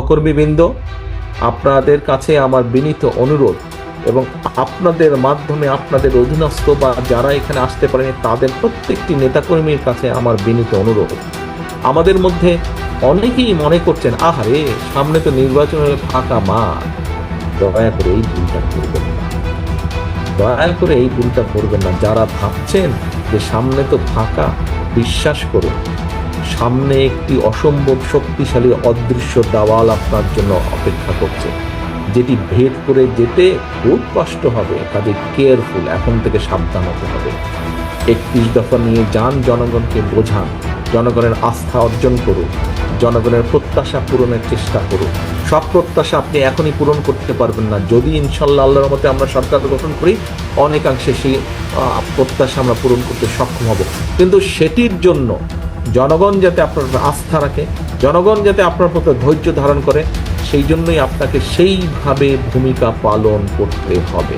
সহকর্মীবৃন্দ, আপনাদের কাছে আমার বিনীত অনুরোধ এবং আপনাদের মাধ্যমে আপনাদের অধীনস্থ বা যারা এখানে আসতে পারেনি তাদের প্রত্যেকটি নেতাকর্মীর কাছে আমার বিনীত অনুরোধ, আমাদের মধ্যে অনেকেই মনে করছেন আহারে সামনে তো নির্বাচনের ফাঁকা মাঠ, দয়া করে এই ভুলটা করবেন না, দয়া করে এই ভুলটা করবেন না। যারা ভাবছেন যে সামনে তো ফাঁকা, বিশ্বাস করুন সামনে একটি অসম্ভব শক্তিশালী অদৃশ্য দেওয়াল আপনার জন্য অপেক্ষা করছে, যেটি ভেদ করে যেতে খুব কষ্ট হবে। কাজে কেয়ারফুল, এখন থেকে সাবধান হতে হবে। 31 দফা নিয়ে যান, জনগণকে বোঝান, জনগণের আস্থা অর্জন করুন, জনগণের প্রত্যাশা পূরণের চেষ্টা করুন। সব প্রত্যাশা আপনি এখনই পূরণ করতে পারবেন না, যদি ইনশাল্লাহ আল্লাহর মতে আমরা সরকার গঠন করি অনেকাংশে সেই প্রত্যাশা আমরা পূরণ করতে সক্ষম হব। কিন্তু সেটির জন্য জনগণ যাতে আপনার আস্থা রাখে, জনগণ যাতে আপনার প্রতি ধৈর্য ধারণ করে, সেই জন্যই আপনাকে সেইভাবে ভূমিকা পালন করতে হবে।